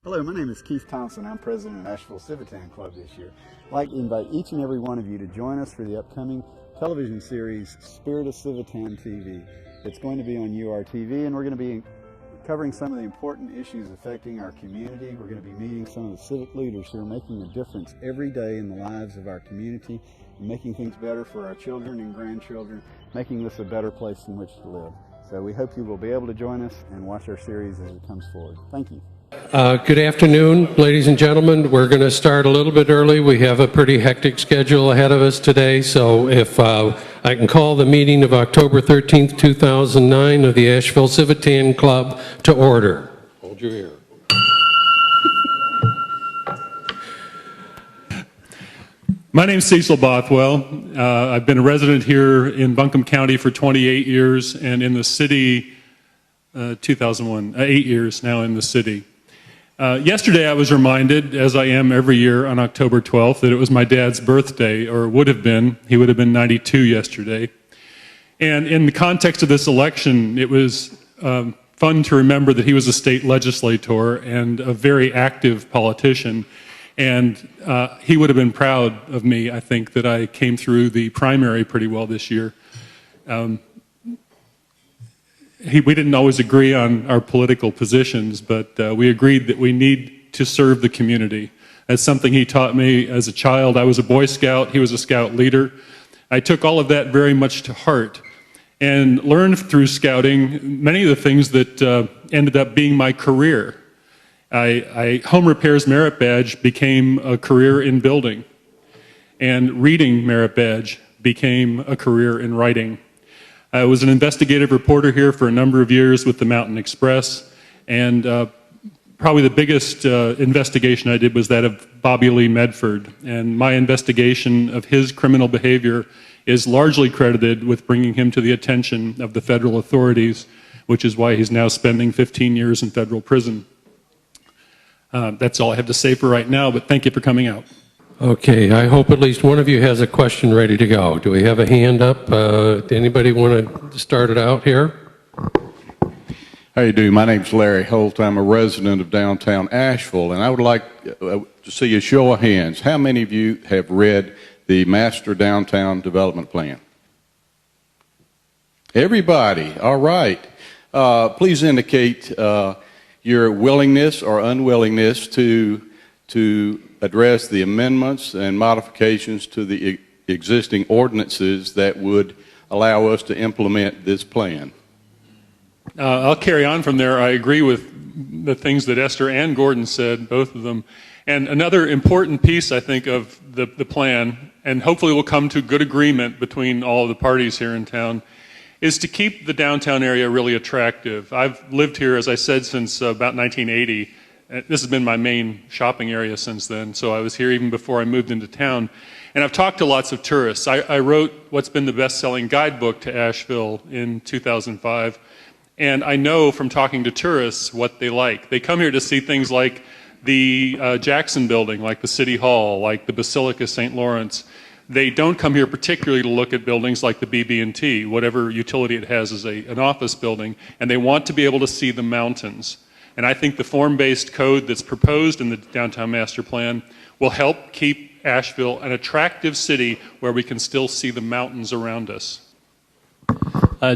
Hello, my name is Keith Thompson. I'm president of Asheville Civitan Club this year. I'd like to invite each and every one of you to join us for the upcoming television series, Spirit of Civitan TV. It's going to be on URTV, and we're going to be covering some of the important issues affecting our community. We're going to be meeting some of the civic leaders who are making a difference every day in the lives of our community, and making things better for our children and grandchildren, making this a better place in which to live. So we hope you will be able to join us and watch our series as it comes forward. Thank you. Good afternoon, ladies and gentlemen. We're going to start a little bit early. We have a pretty hectic schedule ahead of us today, so if I can call the meeting of October 13th, 2009 of the Asheville Civitan Club to order. Hold your ear. My name is Cecil Bothwell. I've been a resident here in Buncombe County for 28 years, and in the city, 2001, 8 years now in the city. Yesterday I was reminded, as I am every year on October 12th, that it was my dad's birthday, or would have been. He would have been 92 yesterday. And in the context of this election, it was fun to remember that he was a state legislator and a very active politician. And he would have been proud of me, I think, that I came through the primary pretty well this year. We didn't always agree on our political positions, but we agreed that we need to serve the community. That's something he taught me as a child. I was a Boy Scout. He was a Scout leader. I took all of that very much to heart and learned through scouting many of the things that ended up being my career. Home Repairs Merit Badge became a career in building, and Reading Merit Badge became a career in writing. I was an investigative reporter here for a number of years with the Mountain Express, and probably the biggest investigation I did was that of Bobby Lee Medford. And my investigation of his criminal behavior is largely credited with bringing him to the attention of the federal authorities, which is why he's now spending 15 years in federal prison. That's all I have to say for right now, but thank you for coming out. Okay, I hope at least one of you has a question ready to go. Do we have a hand up? Anybody want to start it out here? How you do? My name's Larry Holt. I'm a resident of downtown Asheville, and I would like to see a show of hands. How many of you have read the Master Downtown Development Plan? Everybody. All right. Please indicate your willingness or unwillingness to address the amendments and modifications to the existing ordinances that would allow us to implement this plan. I'll carry on from there. I agree with the things that Esther and Gordon said, both of them. And another important piece, I think, of the plan, and hopefully we'll come to good agreement between all of the parties here in town, is to keep the downtown area really attractive. I've lived here, as I said, since about 1980. This has been my main shopping area since then, so I was here even before I moved into town. And I've talked to lots of tourists. I wrote what's been the best-selling guidebook to Asheville in 2005, and I know from talking to tourists what they like. They come here to see things like the Jackson Building, like the City Hall, like the Basilica St. Lawrence. They don't come here particularly to look at buildings like the BB&T, whatever utility it has as an office building, and they want to be able to see the mountains. And I think the form-based code that's proposed in the Downtown Master Plan will help keep Asheville an attractive city where we can still see the mountains around us.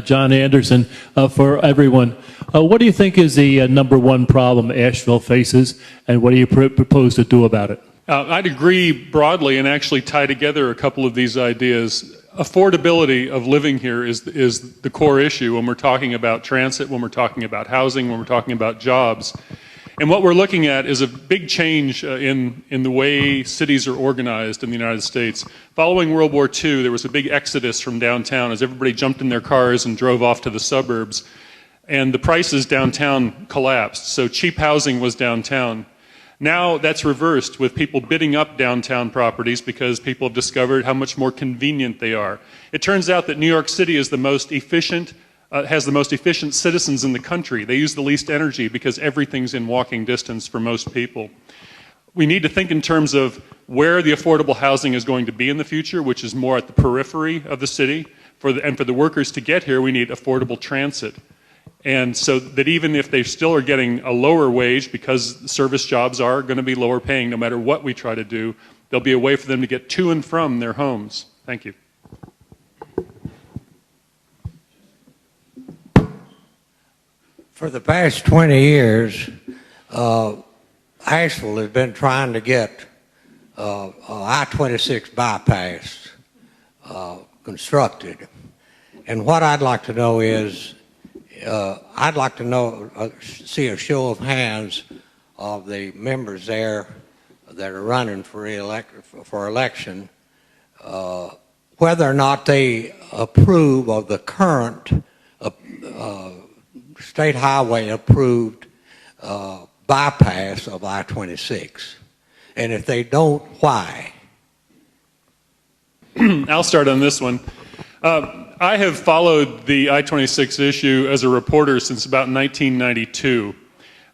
John Anderson, for everyone, what do you think is the number one problem Asheville faces, and what do you propose to do about it? I'd agree broadly and actually tie together a couple of these ideas. Affordability of living here is the core issue when we're talking about transit, when we're talking about housing, when we're talking about jobs. And what we're looking at is a big change in the way cities are organized in the United States. Following World War II, there was a big exodus from downtown as everybody jumped in their cars and drove off to the suburbs. And the prices downtown collapsed, so cheap housing was downtown. Now that's reversed with people bidding up downtown properties because people have discovered how much more convenient they are. It turns out that New York City is the most efficient, has the most efficient citizens in the country. They use the least energy because everything's in walking distance for most people. We need to think in terms of where the affordable housing is going to be in the future, which is more at the periphery of the city. And for the workers to get here, we need affordable transit. And so that even if they still are getting a lower wage, because service jobs are going to be lower paying no matter what we try to do, there'll be a way for them to get to and from their homes. Thank you. For the past 20 years, Asheville has been trying to get I-26 bypass constructed. And what I'd like to know is, I'd like to know, see a show of hands of the members there that are running for election, whether or not they approve of the current state highway approved bypass of I-26. And if they don't, why? I'll start on this one. I have followed the I-26 issue as a reporter since about 1992,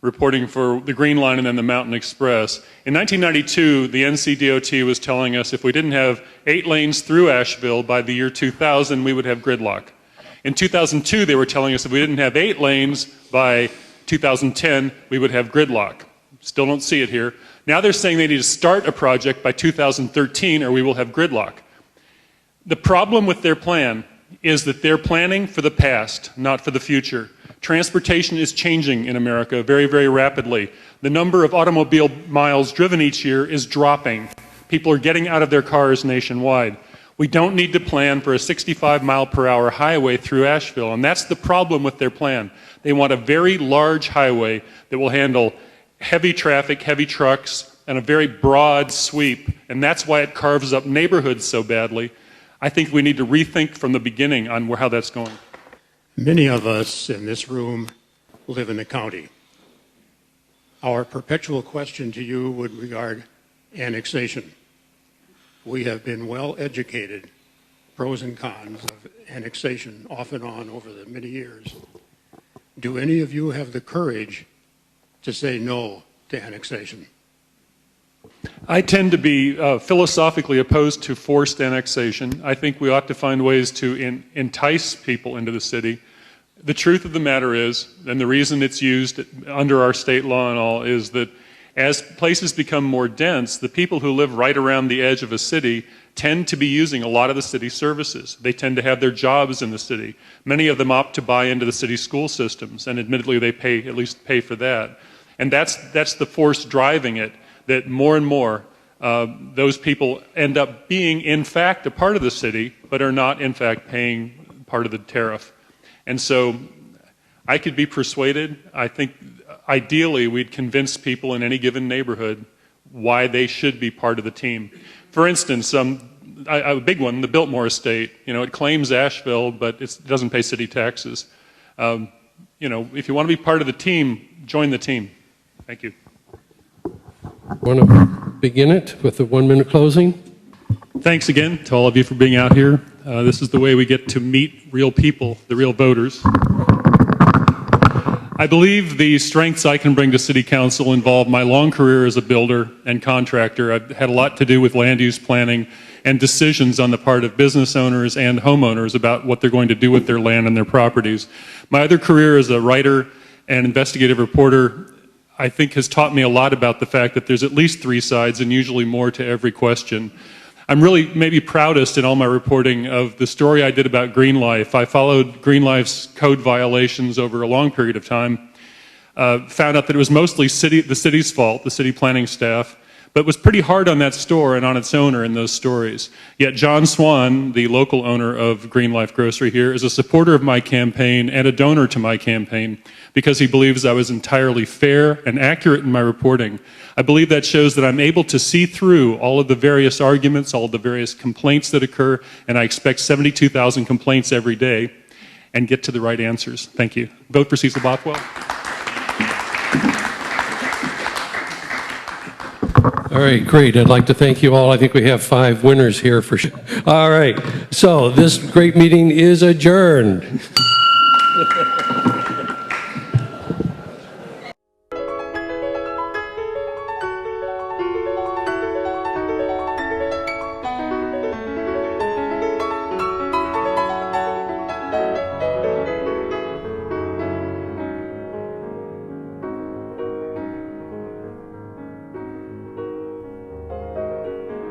reporting for the Green Line and then the Mountain Express. In 1992, the NCDOT was telling us if we didn't have 8 lanes through Asheville by the year 2000, we would have gridlock. In 2002, they were telling us if we didn't have 8 lanes by 2010, we would have gridlock. Still don't see it here. Now they're saying they need to start a project by 2013 or we will have gridlock. The problem with their plan is that they're planning for the past, not for the future. Transportation is changing in America very, very rapidly. The number of automobile miles driven each year is dropping. People are getting out of their cars nationwide. We don't need to plan for a 65-mile-per-hour highway through Asheville, and that's the problem with their plan. They want a very large highway that will handle heavy traffic, heavy trucks, and a very broad sweep, and that's why it carves up neighborhoods so badly. I think we need to rethink from the beginning on how that's going. Many of us in this room live in the county. Our perpetual question to you would regard annexation. We have been well educated, pros and cons of annexation off and on over the many years. Do any of you have the courage to say no to annexation? I tend to be philosophically opposed to forced annexation. I think we ought to find ways to entice people into the city. The truth of the matter is, and the reason it's used under our state law and all, is that as places become more dense, the people who live right around the edge of a city tend to be using a lot of the city services. They tend to have their jobs in the city. Many of them opt to buy into the city school systems, and admittedly they at least pay for that. And that's the force driving it, that more and more those people end up being in fact a part of the city, but are not in fact paying part of the tariff. And so I could be persuaded. I think ideally we'd convince people in any given neighborhood why they should be part of the team. For instance, a big one, the Biltmore Estate. You know, it claims Asheville, but it doesn't pay city taxes. You know, if you want to be part of the team, join the team. Thank you. Want to begin it with the 1-minute closing? Thanks again to all of you for being out here. This is the way we get to meet real people, the real voters. I believe the strengths I can bring to City Council involve my long career as a builder and contractor. I've had a lot to do with land use planning and decisions on the part of business owners and homeowners about what they're going to do with their land and their properties. My other career as a writer and investigative reporter, I think, has taught me a lot about the fact that there's at least 3 sides and usually more to every question. I'm really maybe proudest in all my reporting of the story I did about Green Life. I followed Green Life's code violations over a long period of time, found out that it was mostly the city's fault, the city planning staff, but was pretty hard on that store and on its owner in those stories. Yet John Swan, the local owner of Green Life Grocery here, is a supporter of my campaign and a donor to my campaign because he believes I was entirely fair and accurate in my reporting. I believe that shows that I'm able to see through all of the various arguments, all of the various complaints that occur, and I expect 72,000 complaints every day and get to the right answers. Thank you. Vote for Cecil Bothwell. All right, great. I'd like to thank you all. I think we have 5 winners here for sure. All right, so this great meeting is adjourned.